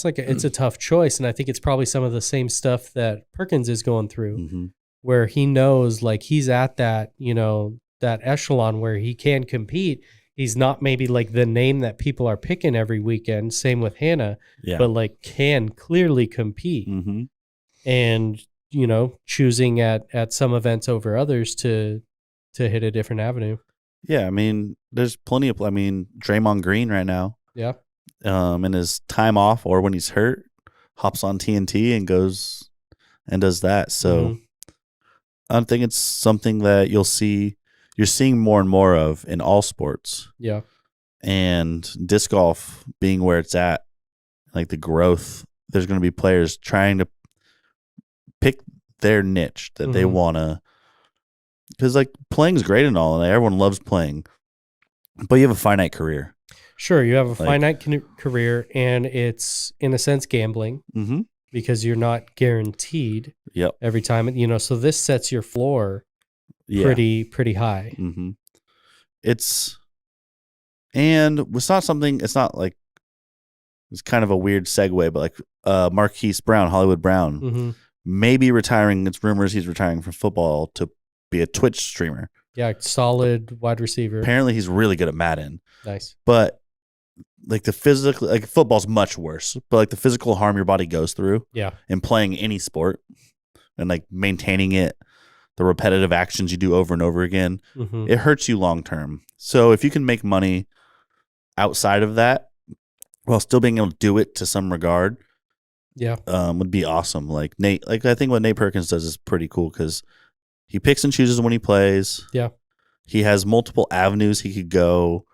like, it's a tough choice. And I think it's probably some of the same stuff that Perkins is going through, where he knows like he's at that, that echelon where he can compete. He's not maybe like the name that people are picking every weekend. Same with Hannah, but like can clearly compete. And, choosing at some events over others to hit a different avenue. Yeah, I mean, there's plenty of, Draymond Green right now. Yeah. In his time off or when he's hurt, hops on TNT and goes and does that. So I think it's something that you're seeing more and more of in all sports. Yeah. And disc golf being where it's at, like the growth, there's going to be players trying to pick their niche that they want to, because like playing's great and all, and everyone loves playing, but you have a finite career. Sure, you have a finite career, and it's in a sense gambling because you're not guaranteed every time. So this sets your floor pretty high. It's not like, it's kind of a weird segue, but like Marquise Brown, Hollywood Brown, maybe retiring. It's rumors he's retiring from football to be a Twitch streamer. Yeah, solid wide receiver. Apparently he's really good at Madden. Nice. But like the physical, like football's much worse, but like the physical harm your body goes through in playing any sport and like maintaining it, the repetitive actions you do over and over again, it hurts you long term. So if you can make money outside of that while still being able to do it to some regard, would be awesome. Like Nate, like I think what Nate Perkins does is pretty cool because he picks and chooses when he plays. Yeah. He has multiple avenues he could go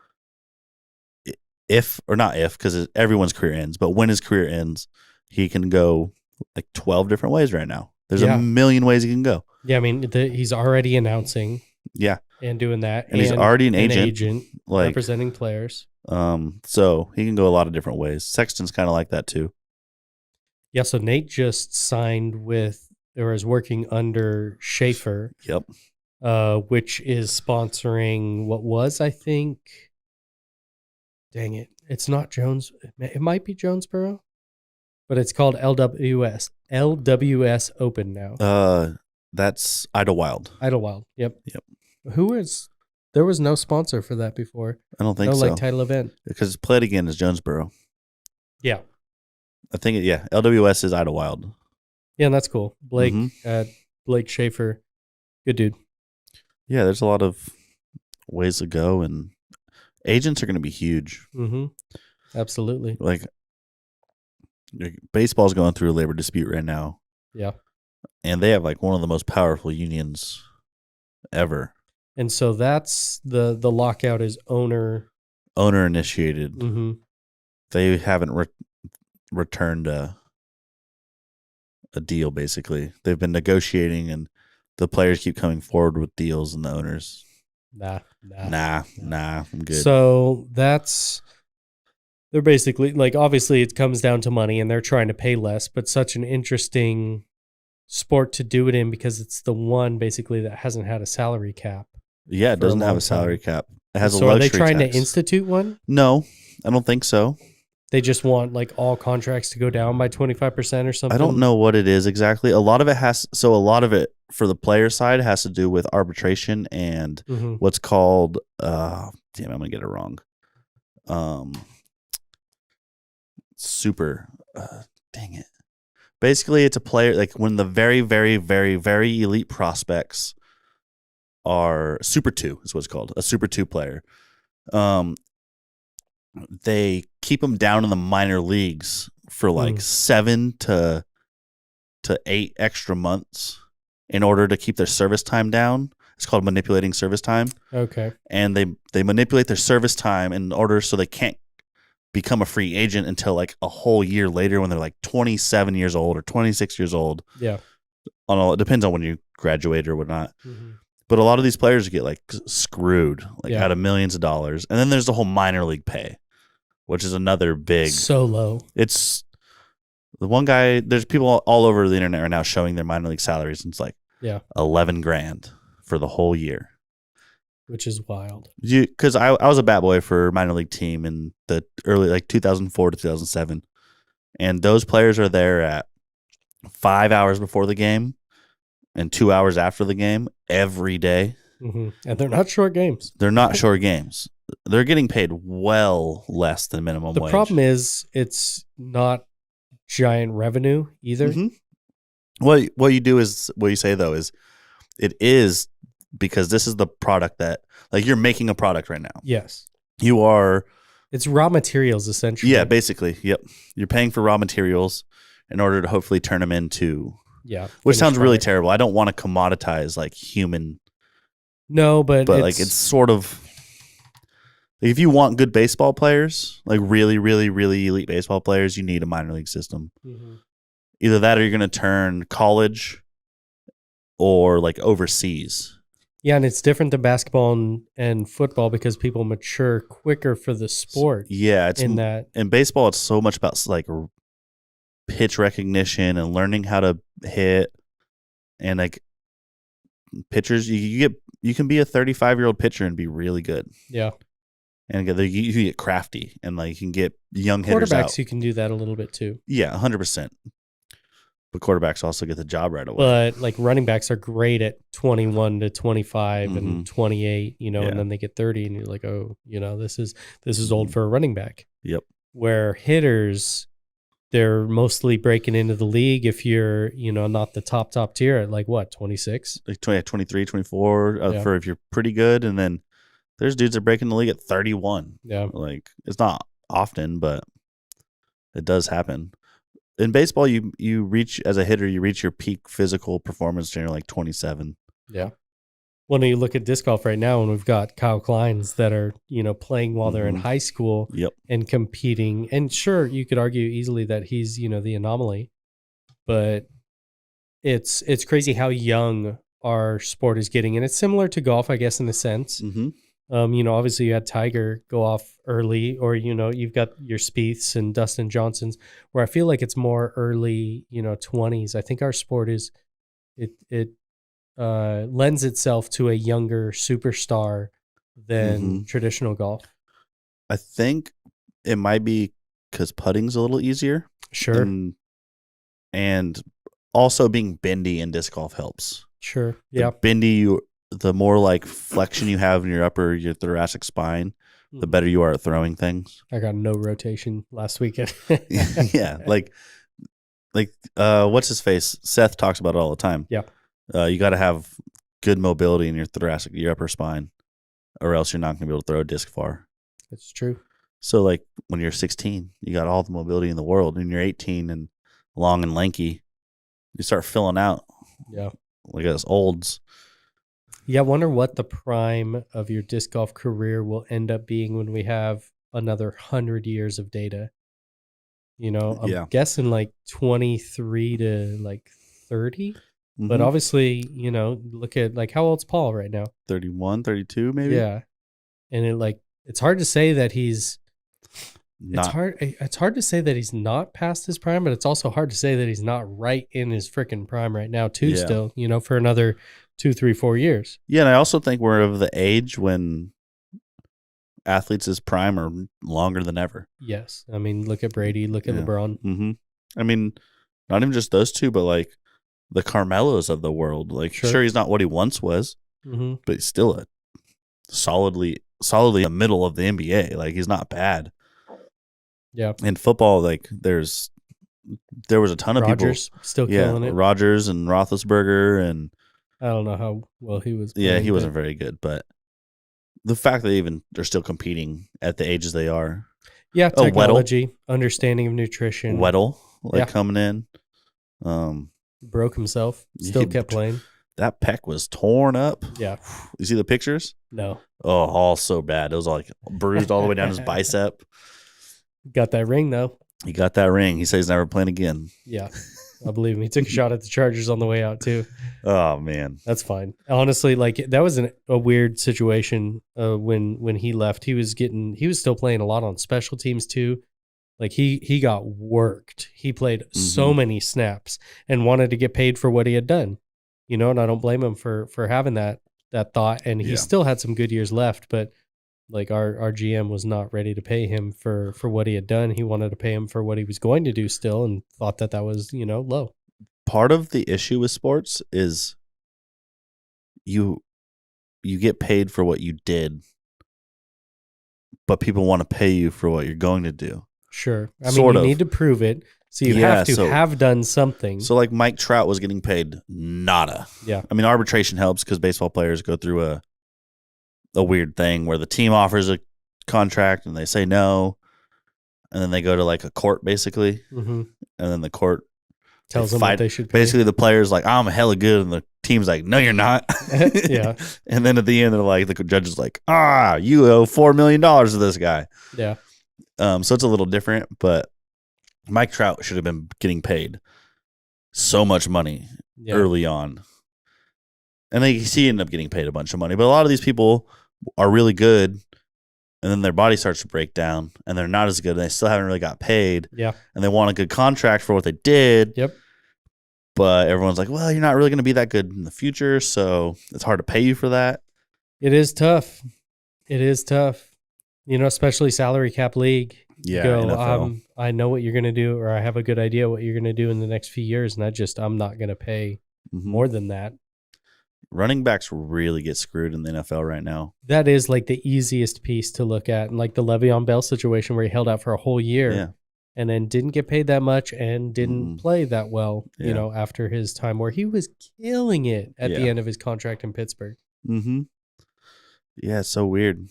because everyone's career ends, but when his career ends, he can go like 12 different ways right now. There's a million ways he can go. Yeah, I mean, he's already announcing. Yeah. And doing that. And he's already an agent like, representing players. So he can go a lot of different ways. Sexton's kind of like that too. Yeah, so Nate just signed with, or is working under Schaefer. Yep. which is sponsoring what was, I think, dang it, it's not Jones. It might be Jonesboro, but it's called LWS Open now. That's Idlewild. Idlewild. Yep. Yep. There was no sponsor for that before. I don't think no so. like title event. Because played again is Jonesboro. Yeah. I think LWS is Idlewild. Yeah, and that's cool. Blake Mhm. Blake Schaefer, good dude. Yeah, there's a lot of ways to go, and agents are going to be huge. Mm-hmm. Absolutely. Like baseball's going through a labor dispute right now. Yeah. And they have like one of the most powerful unions ever. And so that's the lockout is owner initiated. Mm-hmm. They haven't returned a deal. Basically, they've been negotiating, and the players keep coming forward with deals, and the owners, nah, I'm good. So they're basically like, obviously it comes down to money, and they're trying to pay less, but such an interesting sport to do it in because it's the one basically that hasn't had a salary cap. Yeah, it doesn't have a salary cap. It has so a luxury are they trying tax. to institute one? No, I don't think so. They just want like all contracts to go down by 25% or something. I don't know what it is exactly. A lot of it for the player side has to do with arbitration and what's called I'm gonna get it wrong. Dang it. Basically, it's a player like when the very, very, very, very elite prospects are Super 2 is what it's called, a Super 2 player. They keep them down in the minor leagues for like 7 to 8 extra months in order to keep their service time down. It's called manipulating service time. Okay. And they manipulate their service time in order so they can't become a free agent until like a whole year later when they're like 27 years old or 26 years old. Yeah. It depends on when you graduate or whatnot. Mm-hmm. But a lot of these players get like screwed out of millions of dollars. And then there's the whole minor league pay, which is another big. So low. It's the one guy. There's people all over the internet right now showing their minor league salaries. And it's like $11,000 for the whole year. Which is wild. Because I was a bat boy for a minor league team in the early, like 2004 to 2007. And those players are there at 5 hours before the game and 2 hours after the game every day. Mm-hmm. And they're not short games. They're not short games. They're getting paid well less than minimum wage. The problem is it's not giant revenue either. Mm-hmm. What you do is, what you say though is it is because this is the product that, like, you're making a product right now. Yes. You are. It's raw materials essentially. Yeah, basically. Yep. You're paying for raw materials in order to hopefully turn them into. Yeah. Which sounds really terrible. I don't want to commoditize like human. No, but like it's sort of. If you want good baseball players, like really, really, really elite baseball players, you need a minor league system. Mm-hmm. Either that or you're going to turn college or like overseas. Yeah, and it's different than basketball and football because people mature quicker for the sport. Yeah, in baseball, it's so much about like pitch recognition and learning how to hit, and like pitchers, you can be a 35-year-old pitcher and be really good. Yeah, and you get crafty and like you can get young hitters out. Quarterbacks, you can do that a little bit too. Yeah, 100%. But quarterbacks also get the job right away. But like running backs are great at 21 to 25 and 28, and then they get 30 and you're like, oh, this is old for a running back. Yep. Where hitters, they're mostly breaking into the league if you're, not the top tier at like what, 26? Like 23, 24 for if you're pretty good. And then there's dudes that are breaking the league at 31. Yeah. Like it's not often, but it does happen. In baseball, you reach, as a hitter, you reach your peak physical performance when you're like 27. Yeah. Well, you look at disc golf right now, and we've got Kyle Kleins that are, playing while they're in high school and competing. And sure, you could argue easily that he's, the anomaly, but it's crazy how young our sport is getting. And it's similar to golf, I guess, in a sense. Mm-hmm. Obviously you had Tiger go off early, or, you've got your Spieths and Dustin Johnsons, where I feel like it's more early, 20s. I think our sport is, lends itself to a younger superstar than traditional golf. I think it might be because putting's a little easier. Sure. And also being bendy in disc golf helps. Sure. The Yeah. bendy, the more like flexion you have in your thoracic spine, the better you are at throwing things. I got no rotation last weekend. Yeah. Like what's his face? Seth talks about it all the time. Yeah. You got to have good mobility in your upper spine, or else you're not going to be able to throw a disc far. That's true. So like when you're 16, you got all the mobility in the world, and you're 18 and long and lanky, you start filling out. Yeah. Like us olds. Yeah, I wonder what the prime of your disc golf career will end up being when we have another 100 years of data. You know, I'm guessing like 23 to like 30. But obviously, you know, look at like how old's Paul right now? 31, 32 maybe? Yeah. And it's hard to say that he's it's hard to say that he's not past his prime, but it's also hard to say that he's not right in his freaking prime right now too, still, you know, for another 2, 3, 4 years. Yeah, and I also think we're of the age when athletes' prime are longer than ever. Yes. I mean, look at Brady, look at LeBron. Mm-hmm. I mean, not even just those two, but like the Carmelos of the world. Like, sure he's not what he once was, but he's still a solidly a middle of the NBA. Like, he's not bad. Yeah. In football, like there was a ton of Rodgers people still killing it. Rodgers and Roethlisberger, and I don't know how well he was playing, yeah, he wasn't very good, but the fact that they're still competing at the ages they are. Yeah, technology, understanding of nutrition. Weddle, coming in. Broke himself, still kept playing. That pec was torn up. Yeah. You see the pictures? No. Oh, all so bad. It was like bruised all the way down his bicep. Got that ring, though. He got that ring. He says he's never playing again. Yeah. I believe him. He took a shot at the Chargers on the way out, too. Oh, man. That's fine. Honestly, like, that was a weird situation when he left. He was still playing a lot on special teams, too. Like, he got worked. He played so many snaps and wanted to get paid for what he had done. You know, and I don't blame him for having that thought. And he still had some good years left, but like our GM was not ready to pay him for what he had done. He wanted to pay him for what he was going to do still, and thought that was, you know, low. Part of the issue with sports is you get paid for what you did, but people want to pay you for what you're going to do. Sure. I mean, you need to prove it. So you have to have done something. So like Mike Trout was getting paid nada. Yeah. I mean, arbitration helps because baseball players go through a weird thing where the team offers a contract and they say no. And then they go to like a court basically. And then the court tells them what they should pay. Basically the player's like, I'm hella good. And the team's like, no, you're not. Yeah. And then at the end, they're like, the judge is like, you owe $4 million to this guy. Yeah. So it's a little different, but Mike Trout should have been getting paid so much money early on. And he ended up getting paid a bunch of money. But a lot of these people are really good, and then their body starts to break down, and they're not as good, and they still haven't really got paid. Yeah. And they want a good contract for what they did. Yep. But everyone's like, well, you're not really going to be that good in the future, so it's hard to pay you for that. It is tough. It is tough. You know, especially salary cap league. Yeah, NFL. I know what you're going to do, or I have a good idea what you're going to do in the next few years, and I'm not going to pay more than that. Running backs really get screwed in the NFL right now. That is like the easiest piece to look at, and like the Le'Veon Bell situation where he held out for a whole year and then didn't get paid that much and didn't play that well, you know, after his time where he was killing it at the end of his contract in Pittsburgh. Yeah, it's so weird.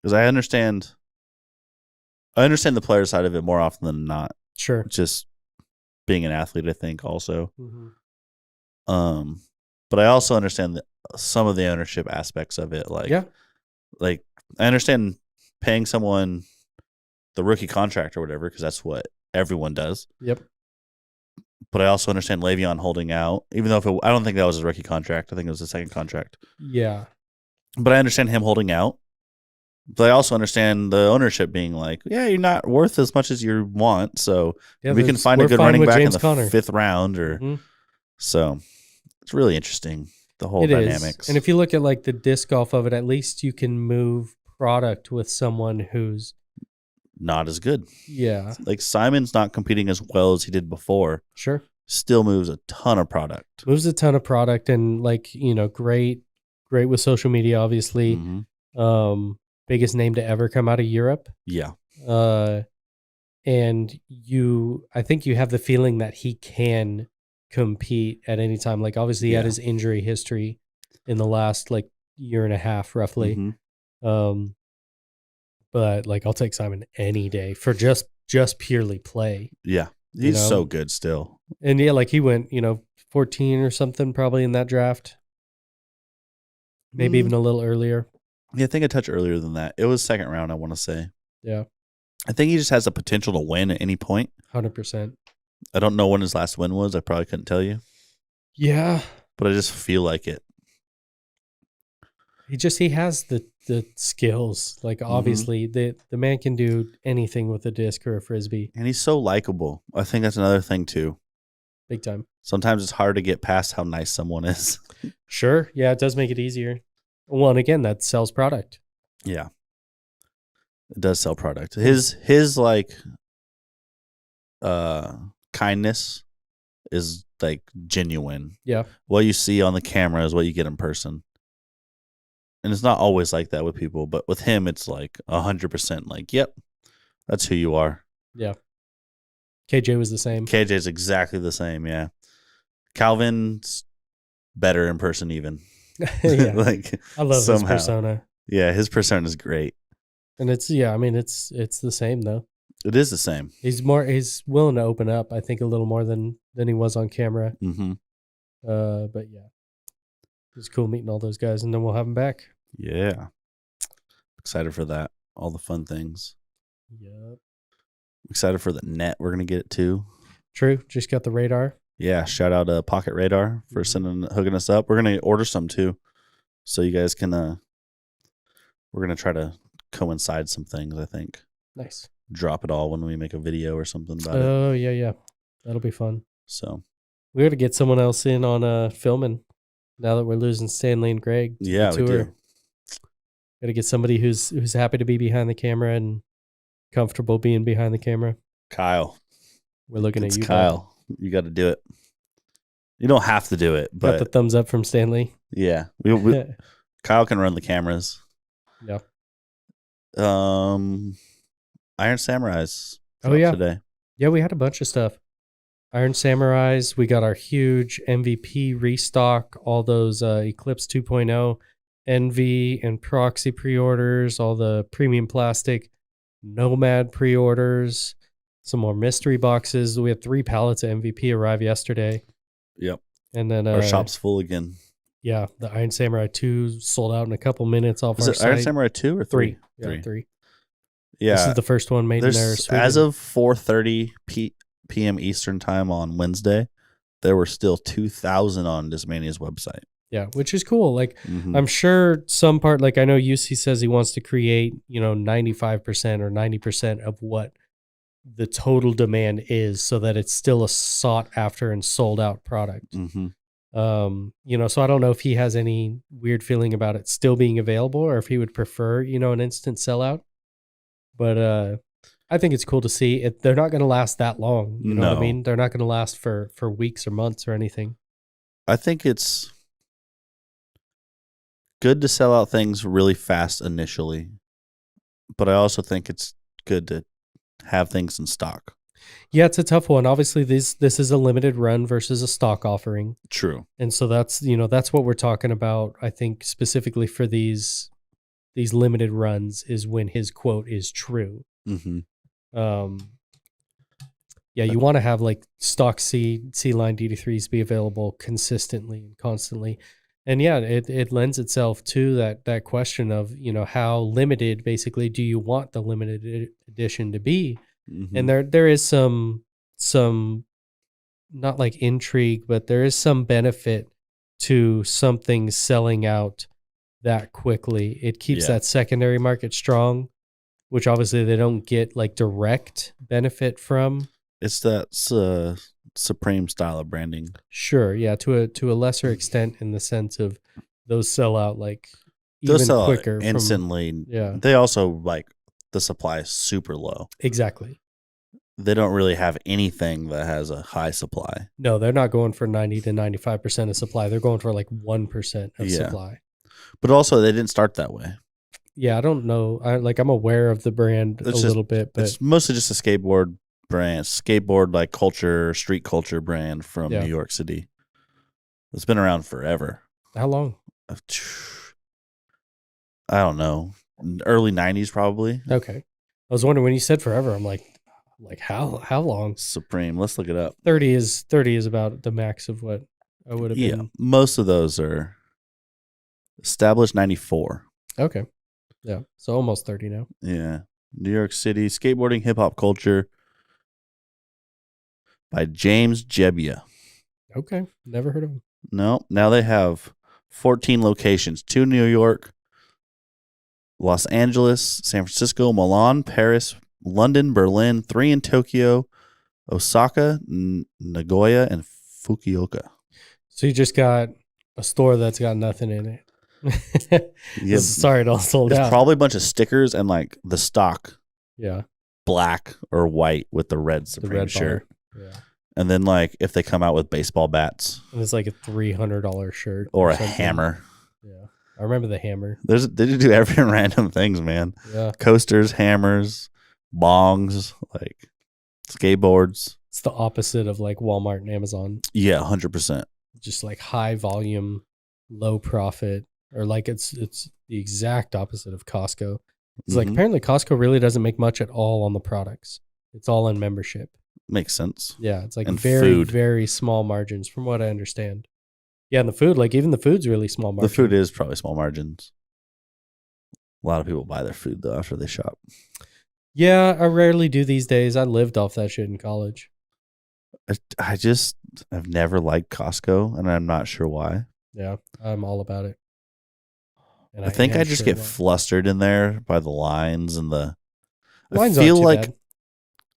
Because I understand the player side of it more often than not. Sure. Just being an athlete, I think, also. But I also understand some of the ownership aspects of it. Like I understand paying someone the rookie contract or whatever, because that's what everyone does. Yep. But I also understand Le'Veon holding out, even though I don't think that was his rookie contract. I think it was the second contract. Yeah. But I understand him holding out. But I also understand the ownership being like, yeah, you're not worth as much as you want, so we can find a good running back in the 5th round. So it's really interesting. the whole It is. dynamics. And if you look at like the disc golf of it, at least you can move product with someone who's not as good. yeah, Like Simon's not competing as well as he did before. sure. Still moves a ton of product. Moves a ton of product and like, great with social media, obviously. Mhm. Biggest name to ever come out of Europe. Yeah. And I think you have the feeling that he can compete at any time. Like obviously he had Yeah. his injury history in the last like year and a half roughly. Mhm. But like I'll take Simon any day for just purely play. Yeah. He's know? so good still. And yeah, like he went, 14 or something probably in that draft. Maybe even a little earlier. Yeah, I think a touch earlier than that. It was second round, I want to say. Yeah. I think he just has the potential to win at any point. 100%. I don't know when his last win was. I probably couldn't tell you. Yeah. But I just feel like it. He has the skills. Like obviously the man can do anything with a disc or a frisbee. And he's so likable. I think that's another thing too. Big time. Sometimes it's hard to get past how nice someone is. Sure. Yeah, it does make it easier. Well, and again, that sells product. Yeah. It does sell product. His like kindness is like genuine. Yeah. What you see on the camera is what you get in person. And it's not always like that with people, but with him it's like 100% like, yep, that's who you are. Yeah. KJ was the same. KJ's exactly the same, yeah. Calvin's better in person even. Yeah. Like I love his persona. Yeah, his persona is great. And it's the same though. It is the same. He's willing to open up, I think, a little more than he was on camera. Mm-hmm. But yeah. It was cool meeting all those guys, and then we'll have them back. Yeah. Excited for that. All the fun things. Yep. Excited for the net. We're going to get it too. True. Just got the radar. Yeah. Shout out Pocket Radar for hooking us up. We're going to order some too. So you guys can, we're going to try to coincide some things, I think. Nice. Drop it all when we make a video or something about it. Oh, yeah. That'll be fun. So we got to get someone else in on filming now that we're losing Stanley and Greg. Yeah, we do. Got to get somebody who's happy to be behind the camera and comfortable being behind the camera. Kyle. We're looking It's at you, Kyle. You got to do it. You don't have to do it, but got the thumbs up from Stanley. Yeah, Kyle can run the cameras. Yeah. Iron Samurais. Oh yeah. Today. Yeah, we had a bunch of stuff. Iron Samurais. We got our huge MVP restock. All those Eclipse 2.0, Envy and Proxy pre-orders. All the premium plastic Nomad pre-orders. Some more mystery boxes. We had 3 pallets of MVP arrive yesterday. Yep. And then our shop's full again. Yeah, the Iron Samurai 2 sold out in a couple minutes off Is our it site. Iron Samurai 2 or 3? Yeah, 3. Yeah. This is the first one made in there. As of 4:30 p.m. Eastern time on Wednesday, there were still 2,000 on Discmania's website. Yeah, which is cool. Like, I'm sure some part, like I know UC says he wants to create, 95% or 90% of what the total demand is so that it's still a sought after and sold out product. So I don't know if he has any weird feeling about it still being available or if he would prefer, an instant sellout. But I think it's cool to see it. They're not going to last that long. You know what I mean? They're not going to last for weeks or months or anything. I think it's good to sell out things really fast initially, but I also think it's good to have things in stock. Yeah, it's a tough one. Obviously, this is a limited run versus a stock offering. True. And so that's what we're talking about. I think specifically for these limited runs is when his quote is true. Yeah, you want to have like stock C line DD3s be available consistently and constantly. And yeah, it lends itself to that question of, how limited basically do you want the limited edition to be? And there is some not like intrigue, but there is some benefit to something selling out that quickly. It keeps that secondary market strong, which obviously they don't get like direct benefit from. It's that Supreme style of branding. Sure, yeah, to a lesser extent in the sense of those sell out like They'll even sell out quicker instantly. Yeah. They also like the supply is super low. Exactly. They don't really have anything that has a high supply. No, they're not going for 90 to 95% of supply. They're going for like 1% of Yeah. supply. But also, they didn't start that way. Yeah, I don't know. I'm aware of the brand little bit, but it's mostly just a skateboard brand, like culture, street culture brand from New York City. It's been around forever. How long? I don't know. Early 90s probably. Okay. I was wondering when you said forever, I'm like how long? Supreme. Let's look it up. 30 is about the max of what I would have been. Yeah, most of those are established 94. Okay. Yeah. So almost 30 now. Yeah. New York City, skateboarding, hip hop culture by James Jebbia. Okay. Never heard of him. No. Now they have 14 locations. 2 in New York, Los Angeles, San Francisco, Milan, Paris, London, Berlin, 3 in Tokyo, Osaka, Nagoya, and Fukuoka. So you just got a store that's got nothing in it. Yeah, sorry, it all sold it's out. probably a bunch of stickers and like the stock Yeah. black or white with the red Supreme red shirt. bar. Yeah. And then like if they come out with baseball bats And it's like a $300 shirt. or a something. hammer. Yeah. I remember the hammer. They do every random things, man. Yeah. Coasters, hammers, bongs, like skateboards. It's the opposite of like Walmart and Amazon. Yeah, 100%. Just like high volume, low profit, or like it's the exact opposite of Costco. It's like apparently Costco really doesn't make much at all on the products. It's all in membership. Makes sense. Yeah, it's like And very, food. very small margins from what I understand. Yeah, and the food, like even the food's really small margin. The food is probably small margins. A lot of people buy their food though after they shop. Yeah, I rarely do these days. I lived off that shit in college. I've never liked Costco, and I'm not sure why. Yeah, I'm all about it. And I think am I just sure get why. flustered in there by the lines and the. Lines I aren't feel too like bad.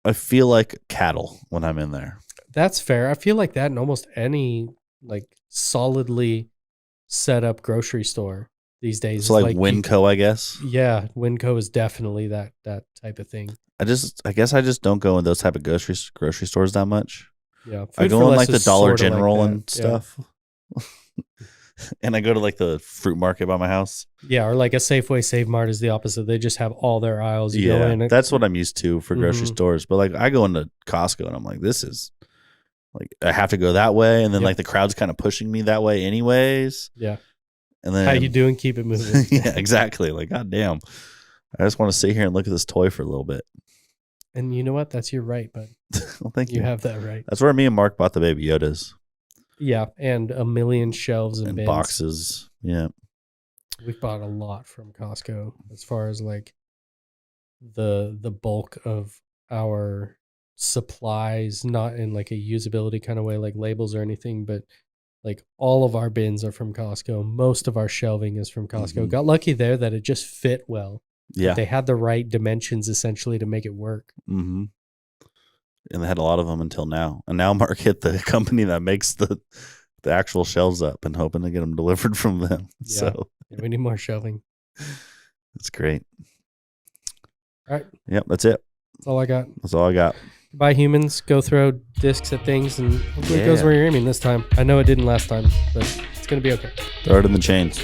I feel like cattle when I'm in there. That's fair. I feel like that in almost any like solidly set up grocery store these days. So like you- Winco, I guess. Yeah, Winco is definitely that type of thing. I guess I just don't go in those type of grocery stores that much. Yeah, I Food go for in Less like the is Dollar sorta like General that. and Yeah. stuff. And I go to like the fruit market by my house. Yeah, or like a Safeway Save Mart is the opposite. They just have all their aisles. You go Yeah, in. that's what I'm used to for grocery Mhm. stores. But like I go into Costco and I'm like, this is like I have to go that way, and then Yep. like the crowd's kind of pushing me that way, anyways. Yeah. And then How you doing? Keep it moving. yeah, exactly. Like, goddamn, I just want to sit here and look at this toy for a little bit. And you know what? That's your right, but Well, thank you. you have that right. That's where me and Mark bought the Baby Yodas Yeah, and a million shelves and and bins. boxes. Yeah, We've bought a lot from Costco as far as like the bulk of our supplies, not in like a usability kind of way, like labels or anything, but like all of our bins are from Costco. Most of our shelving is from Costco. Mhm. Got lucky there that it just fit well. yeah. They had the right dimensions essentially to make it work. Mm-hmm. And they had a lot of them until now. And now Mark hit the company that makes the actual shelves up and hoping to get them delivered from them. Yeah. So Yeah, we need more shelving. it's great. All right. Yep, that's it. That's all I got. That's all I got. Goodbye, humans. Go throw discs at things, and hopefully it goes Yeah. where you're aiming this time. I know it didn't last time, but it's going to be okay. Throw it in the chains.